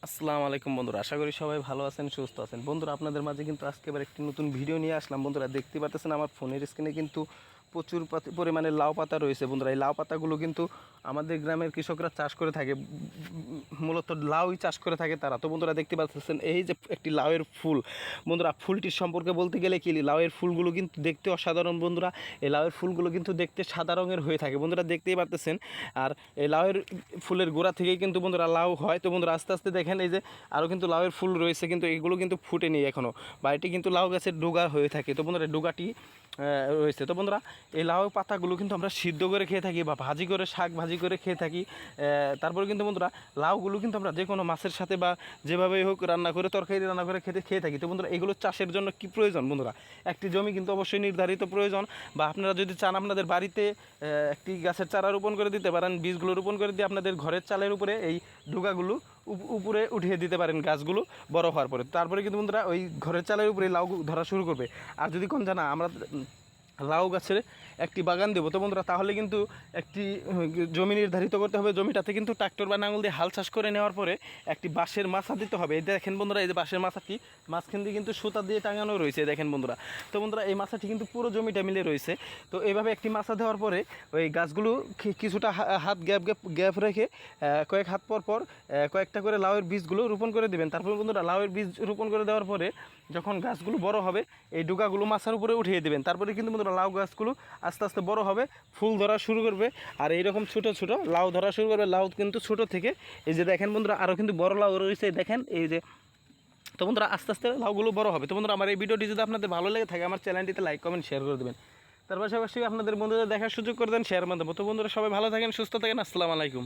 আসসালামু আলাইকুম বন্ধুরা, আশা করি সবাই ভালো আছেন, সুস্থ আছেন। বন্ধুরা, আপনাদের মাঝে কিন্তু আজকে এবার একটি নতুন ভিডিও নিয়ে আসলাম। বন্ধুরা, দেখতে পাচ্ছেন আমার ফোনের স্ক্রিনে কিন্তু প্রচুর পরিমাণে লাউ পাতা রয়েছে। বন্ধুরা, এই লাউ পাতাগুলো কিন্তু আমাদের গ্রামের কৃষকরা চাষ করে থাকে, মূলত লাউই চাষ করে থাকে তারা। তো বন্ধুরা, দেখতে পাচ্ছেন এই যে একটি লাউয়ের ফুল। বন্ধুরা, ফুলটির সম্পর্কে বলতে গেলে কি, লাউয়ের ফুলগুলো কিন্তু দেখতে অসাধারণ। বন্ধুরা, এই লাউয়ের ফুলগুলো কিন্তু দেখতে সাদা রঙের হয়ে থাকে। বন্ধুরা, দেখতেই পাচ্ছেন। আর এই লাউয়ের ফুলের গোড়া থেকেই কিন্তু বন্ধুরা লাউ হয়। তো বন্ধুরা, আস্তে আস্তে দেখেন এই যে আরও কিন্তু লাউয়ের ফুল রয়েছে, কিন্তু এগুলো কিন্তু ফুটেনি এখনও, বা এটি কিন্তু লাউ গাছের ডোগা হয়ে থাকে। তো বন্ধুরা, ডোগাটি রয়েছে। তো বন্ধুরা, এই লাউ পাতাগুলো কিন্তু আমরা সিদ্ধ করে খেয়ে থাকি, বা ভাজি করে, শাক ভাজি করে খেয়ে থাকি। তারপরে কিন্তু বন্ধুরা, লাউগুলো কিন্তু আমরা যে কোনো মাছের সাথে বা যেভাবেই হোক রান্না করে, তরকারি রান্না করে খেয়ে থাকি। তো বন্ধুরা, এগুলো চাষের জন্য কি প্রয়োজন? বন্ধুরা, একটি জমি কিন্তু অবশ্যই নির্ধারিত প্রয়োজন, বা আপনারা যদি চান আপনাদের বাড়িতে একটি গাছের চারা রোপণ করে দিতে পারেন। বীজগুলো রোপণ করে দিয়ে আপনাদের ঘরের চালের উপরে এই ডোগাগুলো উপরে উঠিয়ে দিতে পারেন গাছগুলো বড় হওয়ার পরে। তারপরে কিন্তু বন্ধুরা, ওই ঘরের চালের উপরে লাউ ধরা শুরু করবে। আর যদি কোন জানা আমরা লাউ গাছের একটি বাগান দেবো, তো বন্ধুরা, তাহলে কিন্তু একটি জমি নির্ধারিত করতে হবে। জমিটাতে কিন্তু ট্রাক্টর বা নাঙল দিয়ে হাল চাষ করে নেওয়ার পরে একটি বাঁশের মাছা দিতে হবে। এই দেখেন বন্ধুরা, এই যে বাঁশের মাছাটি মাঝখান দিয়ে কিন্তু সুতা দিয়ে টাঙানো রয়েছে, দেখেন বন্ধুরা। তো বন্ধুরা, এই মাছাটি কিন্তু পুরো জমিটা মিলে রয়েছে। তো এইভাবে একটি মাছা দেওয়ার পরে ওই গাছগুলো কিছুটা হাত গ্যাপ রেখে কয়েক হাত পর পর কয়েকটা করে লাউয়ের বীজগুলো রোপণ করে দেবেন। তারপর বন্ধুরা, লাউয়ের বীজ রোপণ করে দেওয়ার পরে যখন গাছগুলো বড় হবে, এই ডোগাগুলো মাছার উপরে উঠিয়ে দেবেন। তারপরে কিন্তু বন্ধুরা, লাউ গাছগুলো আস্তে আস্তে বড় হবে, ফুল ধরা শুরু করবে। আর এইরকম ছোটো ছোটো লাউ ধরা শুরু করবে। লাউ কিন্তু ছোটো থেকে এই যে দেখেন বন্ধুরা, আরও কিন্তু বড় লাউ রয়েছে, দেখেন এই যে। তো বন্ধুরা, আস্তে আস্তে লাউগুলো বড় হবে। তো বন্ধুরা, আমার এই ভিডিওটি যদি আপনাদের ভালো লেগে থাকে, আমার চ্যানেলটিতে লাইক কমেন্ট শেয়ার করে দেবেন। তার পাশাপাশি আপনাদের বন্ধুদের দেখার সুযোগ করে দেন শেয়ার মাধ্যমে। তো বন্ধুরা, সবাই ভালো থাকেন, সুস্থ থাকেন। আসসালামু আলাইকুম।